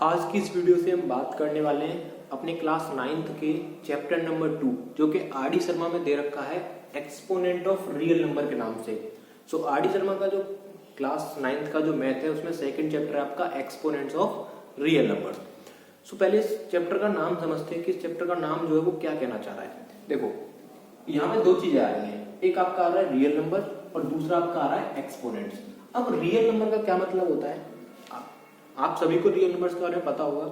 आज की इस वीडियो से हम बात करने वाले हैं अपने क्लास 9th के चैप्टर नंबर 2 जो कि आर डी शर्मा में दे रखा है एक्सपोनेंट ऑफ रियल नंबर के नाम से। सो आर डी शर्मा का जो क्लास 9th का जो मैथ है उसमें सेकंड चैप्टर है आपका एक्सपोनेंट्स ऑफ रियल नंबर। सो पहले इस चैप्टर का नाम समझते हैं कि इस चैप्टर का नाम जो है वो क्या कहना चाह रहा है। देखो यहाँ पे दो चीजें आ रही हैं, एक आपका आ रहा है रियल नंबर और दूसरा आपका आ रहा है एक्सपोनेंट्स। अब रियल नंबर का क्या मतलब होता है, आप सभी को रियल नंबर्स के बारे में पता होगा,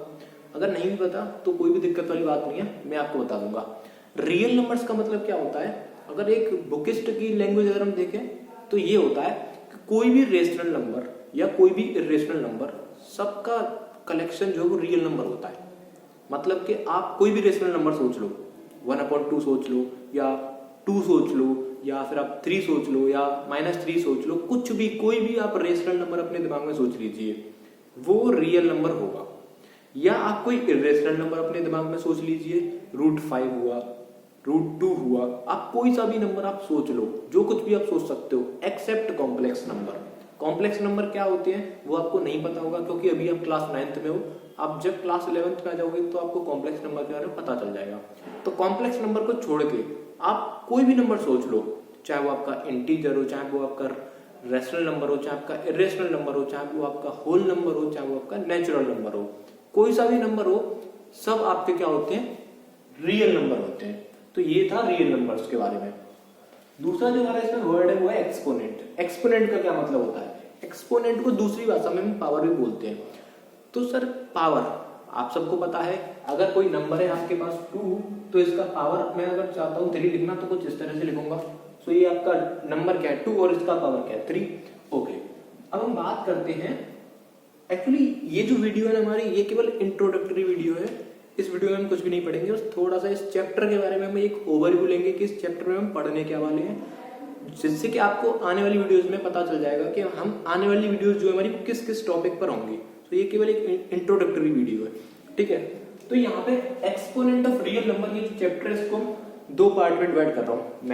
अगर नहीं भी पता तो कोई भी दिक्कत वाली बात नहीं है, मैं आपको बता दूंगा। रियल नंबर्स का मतलब क्या होता है, अगर एक बुकिस्ट की लैंग्वेज अगर हम देखें तो ये होता है कि कोई भी रेशनल नंबर या कोई भी इरेशनल नंबर सबका कलेक्शन जो है वो रियल नंबर होता है। मतलब कि आप कोई भी रेशनल नंबर सोच लो, 1/2 सोच लो या 2 सोच लो या फिर आप 3 सोच लो या -3 सोच लो, कुछ भी कोई भी आप रेशनल नंबर अपने दिमाग में सोच लीजिए वो रियल नंबर होगा। या आप कोई इरेशनल नंबर अपने दिमाग में सोच लीजिए, √5 हुआ, √2 हुआ, आप कोई सा भी नंबर आप सोच लो, जो कुछ भी आप सोच सकते हो except complex number. Complex number क्या होते हैं वो आपको नहीं पता होगा क्योंकि अभी आप क्लास 9th में हो। आप जब क्लास 11th में आ जाओगे तो आपको कॉम्प्लेक्स नंबर के बारे में पता चल जाएगा। तो कॉम्प्लेक्स नंबर को छोड़ के आप कोई भी नंबर सोच लो, चाहे वो आपका इंटीजर हो, चाहे वो आपका रेशनल नंबर हो, चाहे आपका इरेशनल नंबर हो, चाहे वो आपका होल नंबर हो, चाहे वो आपका नेचुरल नंबर हो, कोई सा भी नंबर हो, सब आपके क्या होते हैं, रियल नंबर होते हैं। तो ये था रियल नंबर्स के बारे में। दूसरा जो हमारा इसमें वर्ड है वो है एक्सपोनेंट। एक्सपोनेंट का क्या मतलब होता है, एक्सपोनेंट को दूसरी भाषा में हम पावर भी बोलते हैं। तो सर पावर आप सबको पता है, अगर कोई नंबर है आपके पास 2 तो इसका पावर मैं अगर चाहता हूँ 3 लिखना तो कुछ इस तरह से लिखूंगा। तो ये आपका नंबर क्या है 2 और इसका पावर क्या है 3। ओके, अब हम बात करते हैं, एक्चुअली ये जो वीडियो है हमारी ये केवल इंट्रोडक्टरी वीडियो है। इस वीडियो में हम कुछ भी नहीं पढ़ेंगे, बस थोड़ा सा इस चैप्टर के बारे में हम एक ओवरव्यू लेंगे कि इस चैप्टर में हम पढ़ने क्या वाले हैं, जिससे कि आपको आने वाली वीडियोस में पता चल जाएगा कि हम आने वाली वीडियोस जो हमारी किस किस टॉपिक पर होंगी। तो ये केवल एक इंट्रोडक्टरी वीडियो है, ठीक है। तो यहाँ पे एक्सपोनेंट ऑफ रियल नंबर ये जो चैप्टर है इसको 2 पार्ट में डिवाइड कर रहा हूँ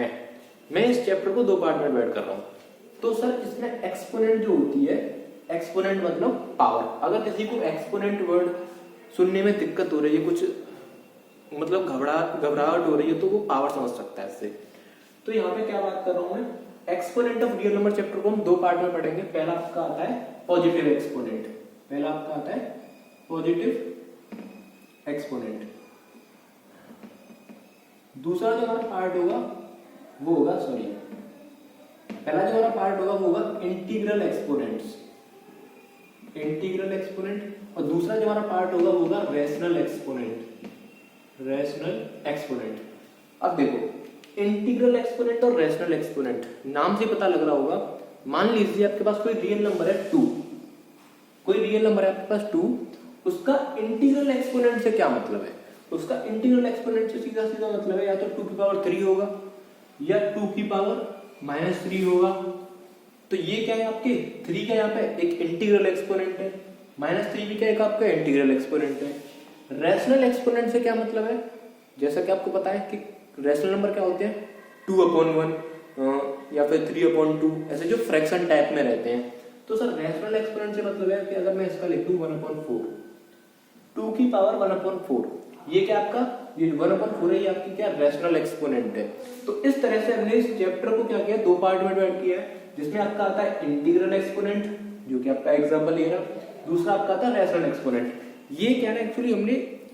मैं इस चैप्टर को 2 पार्ट में डिवाइड कर रहा हूँ। तो सर इसमें एक्सपोनेंट जो होती है, एक्सपोनेंट मतलब पावर। अगर किसी को एक्सपोनेंट वर्ड सुनने में दिक्कत हो रही है, कुछ मतलब घबराहट हो रही है, तो वो पावर समझ सकता है इससे। तो यहाँ पे क्या बात कर रहा हूँ मैं, exponent of real number chapter को हम 2 पार्ट में पढ़ेंगे। पहला आपका आता है पॉजिटिव एक्सपोनेंट, पहला आपका आता है पॉजिटिव एक्सपोनेंट। दूसरा जो हमारा पार्ट होगा वो होगा, पहला जो हमारा पार्ट होगा वो होगा इंटीग्रल एक्सपोनेंट्स, इंटीग्रल एक्सपोनेंट। और दूसरा जो हमारा पार्ट होगा वो होगा रेशनल एक्सपोनेंट, रेशनल एक्सपोनेंट। अब देखो इंटीग्रल एक्सपोनेंट और रेशनल एक्सपोनेंट नाम से पता लग रहा होगा। मान लीजिए आपके पास कोई रियल नंबर है 2, कोई रियल नंबर है आपके पास 2, उसका इंटीग्रल एक्सपोनेंट से क्या मतलब है, उसका इंटीग्रल एक्सपोनेंट से सीधा सीधा मतलब है या तो 2 की पावर 3 होगा या 2 की पावर -3 होगा। तो ये क्या है आपके 3 का यहाँ पे एक इंटीग्रल एक्सपोनेंट है, -3 भी क्या एक आपका इंटीग्रल एक्सपोनेंट है। रेशनल एक्सपोनेंट से क्या मतलब है, जैसा कि आपको पता है कि रेशनल नंबर क्या होते हैं 2/1 या फिर 3/2, ऐसे जो फ्रैक्शन टाइप में रहते हैं। तो सर रेशनल एक्सपोनेंट से मतलब है कि अगर मैं इसका लिख दूं 1/4, 2 की पावर 1/4, ये क्या आपका ये 1/4 है, ये आपकी क्या रेशनल एक्सपोनेंट है। तो इस तरह से हमने इस चैप्टर को क्या किया, 2 पार्ट में डिवाइड किया है, जिसमें आपका आता है इंटीग्रल एक्सपोनेंट जो कि आपका एग्जांपल ये रहा, दूसरा आपका आता है रेशनल एक्सपोनेंट। ये क्या है एक्चुअली हमने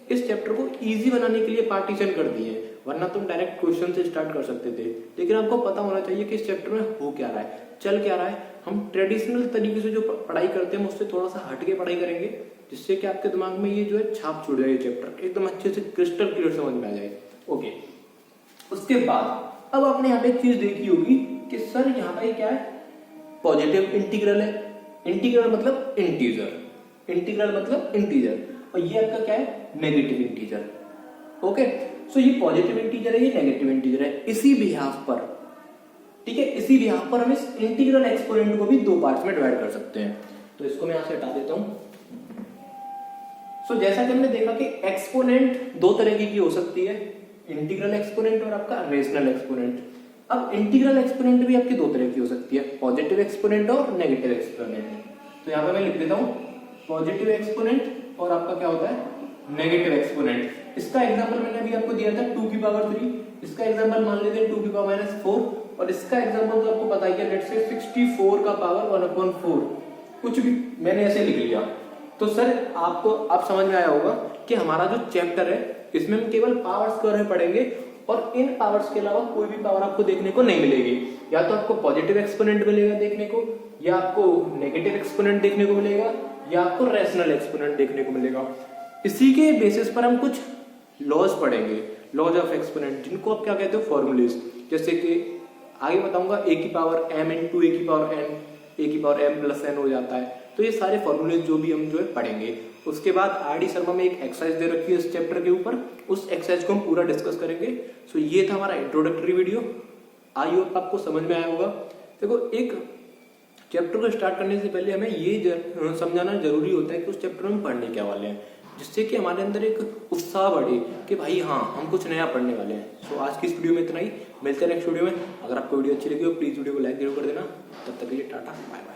इस चैप्टर को इजी बनाने के लिए पार्टीशन कर दिए, वरना तुम डायरेक्ट क्वेश्चन से स्टार्ट कर सकते थे। लेकिन आपको पता होना चाहिए कि इस चैप्टर में हो क्या रहा है, चल क्या रहा है। हम ट्रेडिशनल तरीके से जो पढ़ाई करते हैं उससे थोड़ा सा हट के पढ़ाई करेंगे, जिससे कि आपके दिमाग में ये जो है छाप छूट जाए, चैप्टर एकदम अच्छे से क्रिस्टल क्लियर समझ में आ जाए। ओके, उसके बाद अब आपने यहाँ पे एक चीज देखी होगी कि सर यहाँ पे क्या है, पॉजिटिव इंटीग्रल है, इंटीग्रल मतलब इंटीजर, इंटीग्रल मतलब इंटीजर, और ये आपका क्या है नेगेटिव इंटीजर। ओके, सो ये पॉजिटिव इंटीजर है, ये नेगेटिव इंटीजर है। इसी बिहाफ पर, ठीक है, इसी बिहाफ पर हम इस इंटीग्रल एक्सपोनेंट को भी 2 पार्ट्स में डिवाइड कर सकते हैं। तो इसको मैं यहां से हटा देता हूं। सो जैसा कि हमने देखा कि एक्सपोनेंट 2 तरह की हो सकती है, इंटीग्रल एक्सपोनेंट और आपका रेशनल एक्सपोनेंट। अब इंटीग्रल एक्सपोनेंट भी आपकी 2 तरह की हो सकती है, पॉजिटिव एक्सपोनेंट और नेगेटिव एक्सपोनेंट। तो यहाँ पे मैं लिख देता हूं पॉजिटिव एक्सपोनेंट और आपका क्या होता है नेगेटिव एक्सपोनेंट। इसका एग्जांपल मैंने अभी आपको दिया था 2 की पावर 3, इसका एग्जांपल मान लेते हैं 2 की पावर -4 और इसका एग्जांपल तो आपको पता ही है, लेट्स से 64 का पावर 1/4, कुछ भी मैंने ऐसे लिख लिया। तो सर आपको आप समझ में आया होगा कि हमारा जो चैप्टर है इसमें हम केवल पावर्स कर पढ़ेंगे और इन पावर्स के अलावा कोई भी पावर आपको देखने को नहीं मिलेगी। या तो आपको पॉजिटिव एक्सपोनेंट मिलेगा देखने को, या आपको नेगेटिव एक्सपोनेंट देखने को मिलेगा, या आपको रैशनल एक्सपोनेंट देखने को मिलेगा। इसी के बेसिस पर हम कुछ लॉज पढ़ेंगे, लॉज ऑफ एक्सपोनेंट, जिनको आप क्या कहते हो फॉर्मूलेज। जैसे कि आगे बताऊंगा a की पावर m इंटू a की पावर n, a की पावर m प्लस n हो जाता है। तो ये सारे फॉर्मूलेज जो भी हम जो है पढ़ेंगे। उसके बाद आर.डी. शर्मा में एक एक्सरसाइज दे रखी है इस चैप्टर के ऊपर, उस एक्सरसाइज को हम पूरा डिस्कस करेंगे। सो ये था हमारा इंट्रोडक्टरी वीडियो, आई होप आपको समझ में आया होगा। देखो एक चैप्टर को स्टार्ट करने से पहले हमें ये समझाना जरूरी होता है कि उस चैप्टर में पढ़ने क्या वाले हैं, जिससे कि हमारे अंदर एक उत्साह बढ़े कि भाई हाँ हम कुछ नया पढ़ने वाले हैं। सो आज की इस वीडियो में इतना ही, मिलते हैं नेक्स्ट वीडियो में। अगर आपको वीडियो अच्छी लगी हो प्लीज वीडियो को लाइक जरूर कर देना। तब तक के लिए टाटा बाय बाय।